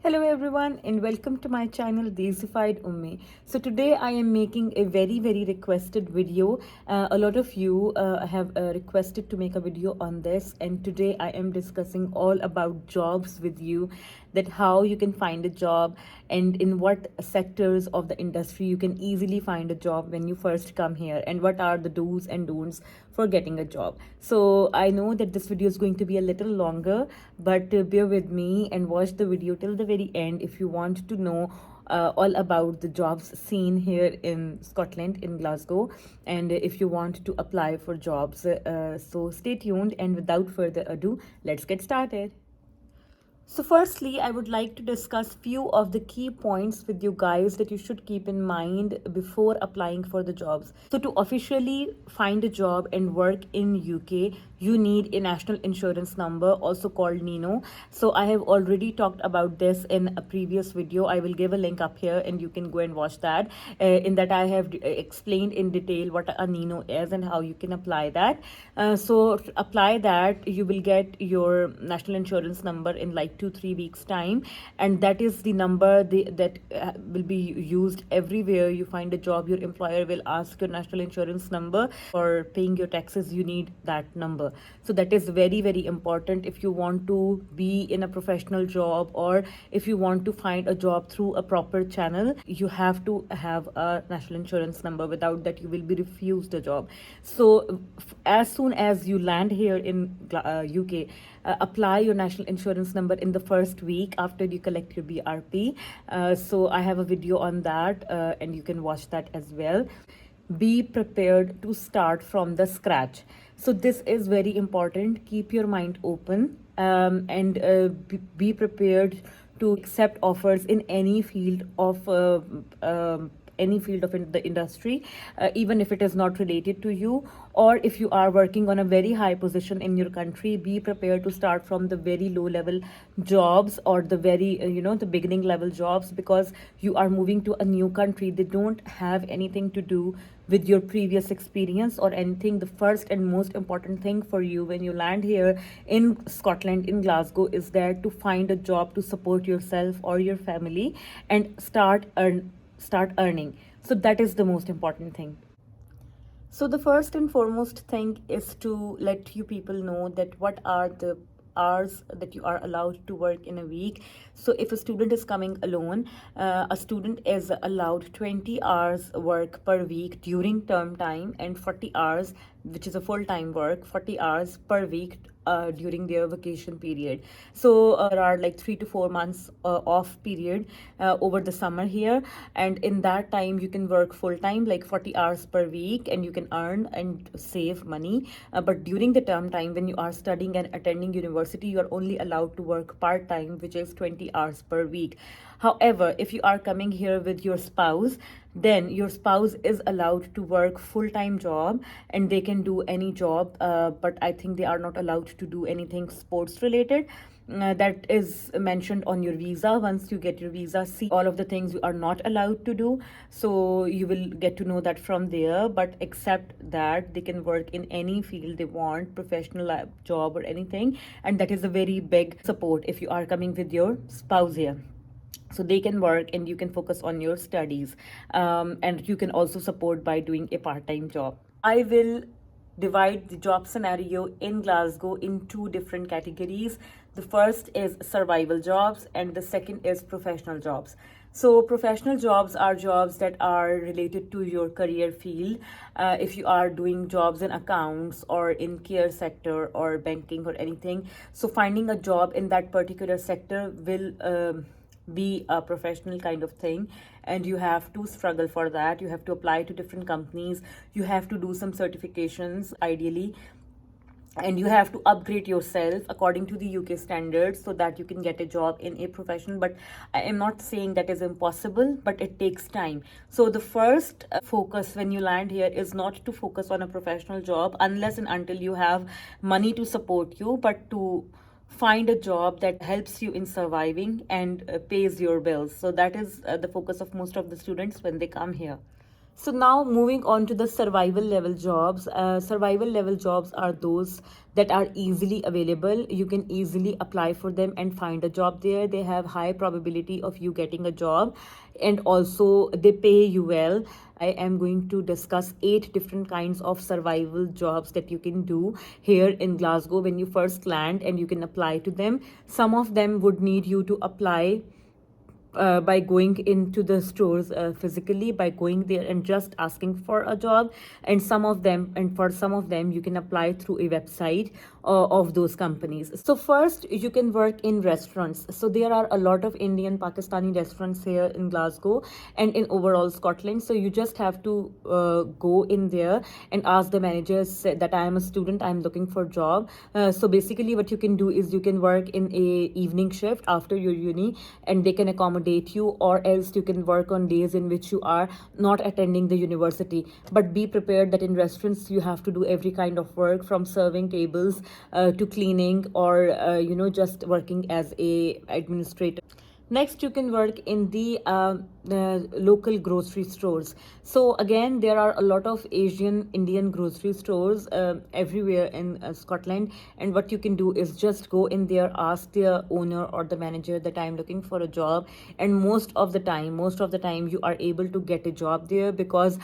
Hello everyone and welcome to my channel Desified Ummi. So today I am making a very requested video. A lot of you have requested to make a video on this, and today I am discussing all about jobs with you, that how you can find a job and in what sectors of the industry you can easily find a job when you first come here, and what are the do's and don'ts for getting a job. So I know that this video is going to be a little longer, but bear with me and watch the video till the very end if you want to know all about the jobs seen here in Scotland, in Glasgow, and if you want to apply for jobs. So stay tuned, and without further ado, let's get started. So firstly, I would like to discuss few of the key points with you guys that you should keep in mind before applying for the jobs. So to officially find a job and work in UK, you need a national insurance number, also called NINO. So I have already talked about this in a previous video. I will give a link up here and you can go and watch that. In that I have explained in detail what a NINO is and how you can apply that. So to apply that, you will get your national insurance number in like 2-3 weeks time, and that is the number that will be used everywhere you find a job. Your employer will ask your national insurance number. For paying your taxes, you need that number. So that is very important if you want to be in a professional job, or if you want to find a job through a proper channel. You have to have a national insurance number. Without that, you will be refused a job. So as soon as you land here in UK, apply your national insurance number in the first week after you collect your BRP. So I have a video on that, and you can watch that as well. Be prepared to start from the scratch. So this is very important. Keep your mind open, and be prepared to accept offers in any field of the industry, even if it is not related to you, or if you are working on a very high position in your country. Be prepared to start from the very low level jobs, or the very the beginning level jobs, because you are moving to a new country. They don't have anything to do with your previous experience or anything. The first and most important thing for you when you land here in Scotland, in Glasgow, is there to find a job to support yourself or your family and start earning. So that is the most important thing. So the first and foremost thing is to let you people know that what are the hours that you are allowed to work in a week. So if a student is coming alone, a student is allowed 20 hours work per week during term time, and 40 hours, which is a full-time work, 40 hours per week during their vacation period. So there are like 3 to 4 months off period over the summer here, and in that time you can work full time, like 40 hours per week, and you can earn and save money. But during the term time, when you are studying and attending university, you are only allowed to work part time, which is 20 hours per week. However, if you are coming here with your spouse, then your spouse is allowed to work full-time job, and they can do any job, but I think they are not allowed to do anything sports related. That is mentioned on your visa. Once you get your visa, see all of the things you are not allowed to do. So you will get to know that from there. But except that, they can work in any field they want, professional job or anything, and that is a very big support if you are coming with your spouse here. So they can work and you can focus on your studies, and you can also support by doing a part-time job. I will divide the job scenario in Glasgow in two different categories. The first is survival jobs, and the second is professional jobs. So professional jobs are jobs that are related to your career field. If you are doing jobs in accounts or in care sector or banking or anything, so finding a job in that particular sector will be a professional kind of thing, and you have to struggle for that. You have to apply to different companies, you have to do some certifications ideally, and you have to upgrade yourself according to the UK standards so that you can get a job in a profession. But I am not saying that is impossible, but it takes time. So the first focus when you land here is not to focus on a professional job unless and until you have money to support you, but to find a job that helps you in surviving and pays your bills. So that is the focus of most of the students when they come here. So now moving on to the survival level jobs. Survival level jobs are those that are easily available. You can easily apply for them and find a job there. They have high probability of you getting a job, and also they pay you well. I am going to discuss 8 different kinds of survival jobs that you can do here in Glasgow when you first land, and you can apply to them. Some of them would need you to apply by going into the stores physically, by going there and just asking for a job. And for some of them you can apply through a website of those companies. So first, you can work in restaurants. So there are a lot of Indian Pakistani restaurants here in Glasgow and in overall Scotland. So you just have to go in there and ask the managers that I am a student, I am looking for a job. So basically what you can do is you can work in a evening shift after your uni, and they can accommodate you, or else you can work on days in which you are not attending the university. But be prepared that in restaurants you have to do every kind of work, from serving tables to cleaning, or just working as a administrator. Next, you can work in the local grocery stores. So again, there are a lot of Asian Indian grocery stores everywhere in Scotland. And what you can do is just go in there, ask the owner or the manager that I'm looking for a job. And most of the time, you are able to get a job there, because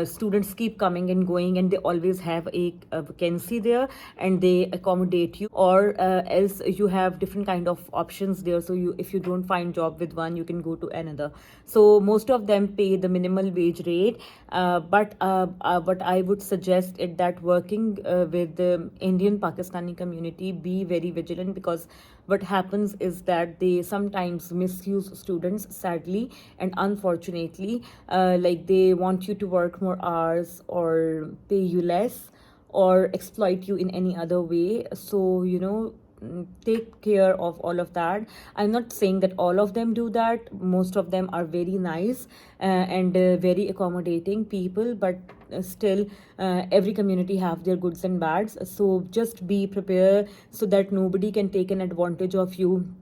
students keep coming and going, and they always have a vacancy there, and they accommodate you. Or else you have different kind of options there. So if you don't find job with one, you can go to another. So most of them pay the minimal wage rate, but what I would suggest is that working with the Indian Pakistani community, be very vigilant, because what happens is that they sometimes misuse students, sadly and unfortunately. Like, they want you to work more hours or pay you less, or exploit you in any other way. So take care of all of that. I'm not saying that all of them do that. Most of them are very nice and very accommodating people, but still, every community have their goods and bads. So just be prepared, so that nobody can take an advantage of you,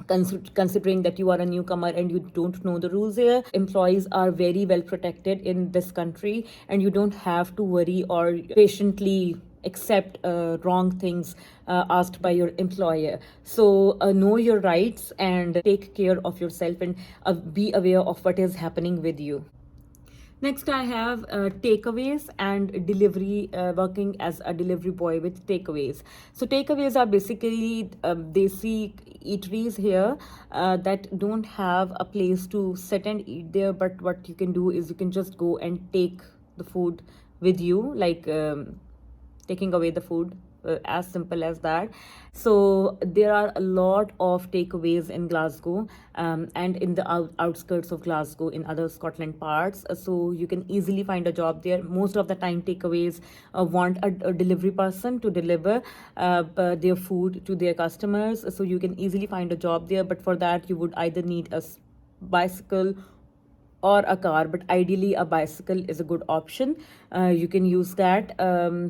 considering that you are a newcomer and you don't know the rules here. Employees are very well protected in this country, and you don't have to worry or patiently accept wrong things asked by your employer. So know your rights and take care of yourself, and be aware of what is happening with you. Next, I have takeaways and delivery, working as a delivery boy with takeaways. So, takeaways are basically desi eateries here that don't have a place to sit and eat there. But what you can do is you can just go and take the food with you, like taking away the food, as simple as that. So there are a lot of takeaways in Glasgow, and in the outskirts of Glasgow, in other Scotland parts. So you can easily find a job there. Most of the time, takeaways want a delivery person to deliver their food to their customers. So you can easily find a job there, but for that you would either need a bicycle or a car, but ideally a bicycle is a good option. You can use that.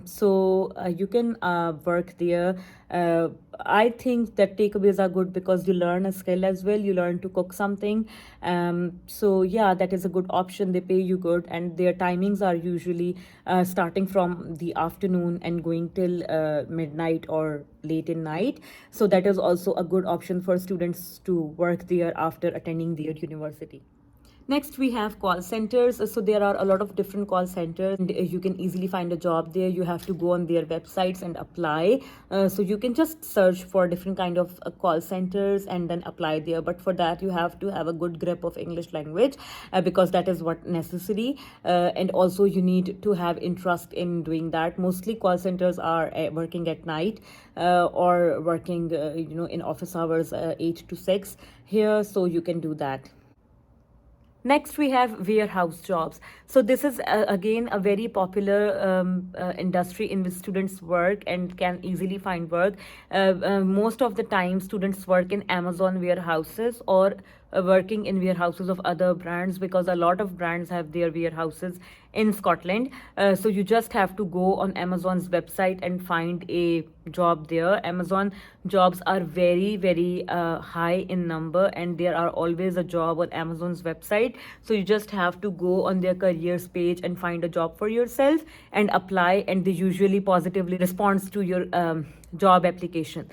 So you can work there. I think that takeaways are good because you learn a skill as well. You learn to cook something. So yeah, that is a good option. They pay you good, and their timings are usually starting from the afternoon and going till midnight or late in night. So that is also a good option for students to work there after attending their university. Next, we have call centers. So there are a lot of different call centers, and you can easily find a job there. You have to go on their websites and apply. So you can just search for different kind of call centers and then apply there. But for that, you have to have a good grip of English language, because that is what necessary. And also you need to have interest in doing that. Mostly call centers are working at night, or working in office hours, 8 to 6 here. So you can do that. Next, we have warehouse jobs. So this is again a very popular industry in which students work and can easily find work. Most of the time, students work in Amazon warehouses, or working in warehouses of other brands, because a lot of brands have their warehouses in Scotland. So you just have to go on Amazon's website and find a job there. Amazon jobs are very, very high in number, and there are always a job on Amazon's website. So you just have to go on their careers page and find a job for yourself and apply, and they usually positively responds to your job application.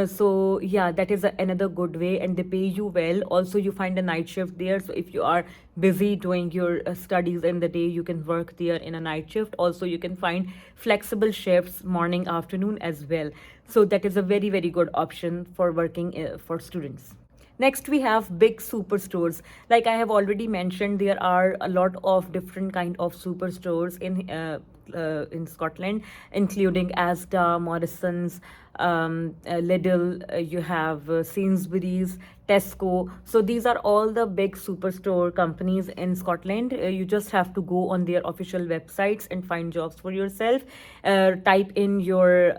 So yeah, that is another good way, and they pay you well. Also, you find a night shift there, so if you are busy doing your studies in the day, you can work there in a night shift. Also, you can find flexible shifts, morning, afternoon as well. So that is a very, very good option for working for students. Next, we have big superstores. Like I have already mentioned, there are a lot of different kind of superstores in Scotland, including Asda, Morrison's, Lidl. You have Sainsbury's, Tesco. So these are all the big superstore companies in Scotland. You just have to go on their official websites and find jobs for yourself. Type in your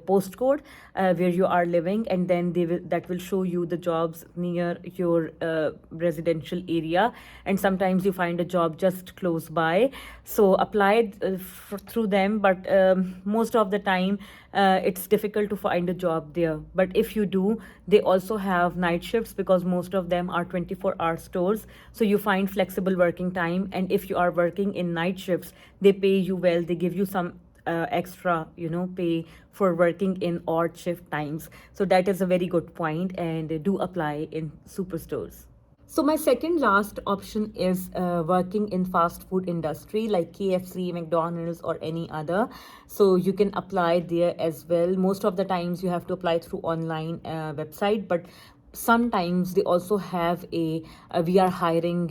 postcode where you are living, and then that will show you the jobs near your residential area, and sometimes you find a job just close by, so apply through them. But most of the time it's difficult to find a job there. But if you do, they also have night shifts, because most of them are 24-hour stores, so you find flexible working time. And if you are working in night shifts, they pay you well, they give you some extra pay for working in odd shift times. So that is a very good point, and do apply in superstores. So my second last option is working in fast food industry like KFC, McDonald's, or any other. So you can apply there as well. Most of the times you have to apply through online website, but sometimes they also have a we are hiring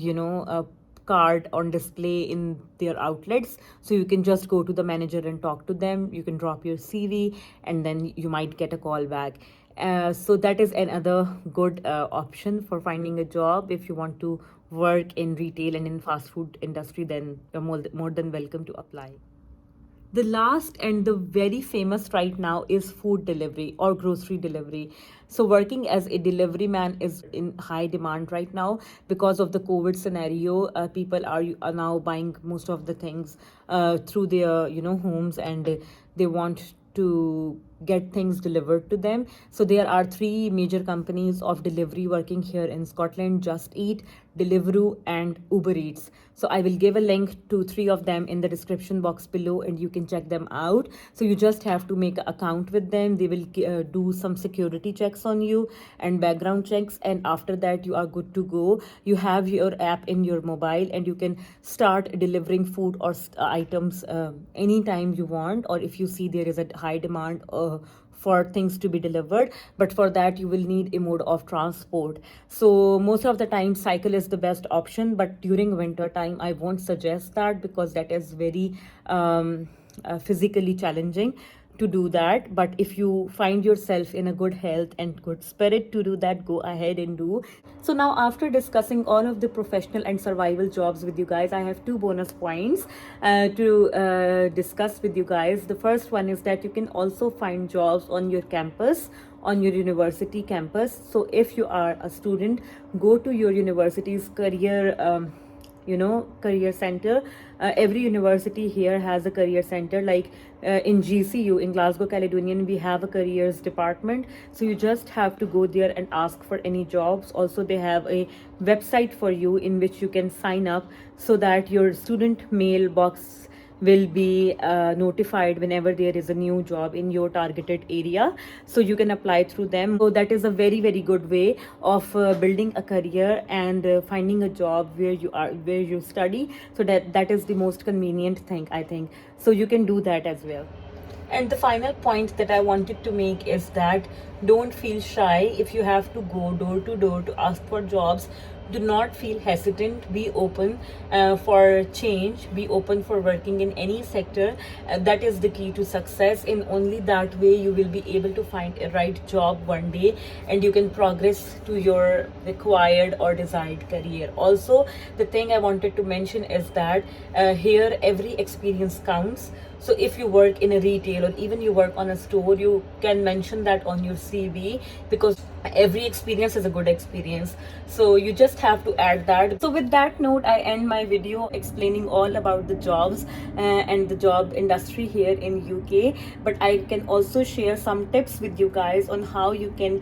card on display in their outlets, so you can just go to the manager and talk to them. You can drop your CV, and then you might get a call back. So that is another good option for finding a job. If you want to work in retail and in fast food industry, then you're more than welcome to apply. The last and the very famous right now is food delivery or grocery delivery. So working as a delivery man is in high demand right now because of the COVID scenario. People are now buying most of the things through their homes, and they want to get things delivered to them. So there are three major companies of delivery working here in Scotland: Just Eat, Deliveroo, and Uber Eats. So I will give a link to three of them in the description box below, and you can check them out. So you just have to make an account with them. They will do some security checks on you and background checks, and after that you are good to go. You have your app in your mobile, and you can start delivering food or items anytime you want, or if you see there is a high demand for things to be delivered. But for that you will need a mode of transport. So most of the time cycle is the best option, but during winter time I won't suggest that, because that is very physically challenging to do that. But if you find yourself in a good health and good spirit to do that, go ahead and do. So now, after discussing all of the professional and survival jobs with you guys, I have two bonus points to discuss with you guys. The first one is that you can also find jobs on your campus, on your university campus. So if you are a student, go to your university's career center. Every university here has a career center. Like in GCU, in Glasgow Caledonian, we have a careers department. So you just have to go there and ask for any jobs. Also, they have a website for you in which you can sign up, so that your student mailbox will be notified whenever there is a new job in your targeted area, so you can apply through them. So that is a very, very good way of building a career and finding a job where you study. So that is the most convenient thing, I think. So you can do that as well. And the final point that I wanted to make is that don't feel shy if you have to go door to door to ask for jobs. Do not feel hesitant. Be open for change. Be open for working in any sector. That is the key to success. In only that way you will be able to find a right job one day, and you can progress to your required or desired career. Also, the thing I wanted to mention is that here every experience counts. So if you work in a retail or even you work on a store, you can mention that on your CV, because every experience is a good experience, so you just have to add that. So with that note, I end my video explaining all about the jobs and the job industry here in UK. But I can also share some tips with you guys on how you can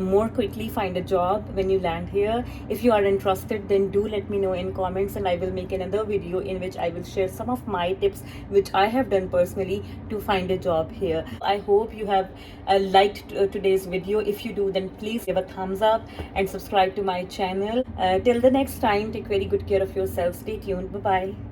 more quickly find a job when you land here. If you are interested, then do let me know in comments, and I will make another video in which I will share some of my tips which I have done personally to find a job here. I hope you have liked today's video. If you do, then please give a thumbs up and subscribe to my channel. Till the next time, take very good care of yourself. Stay tuned. Bye bye.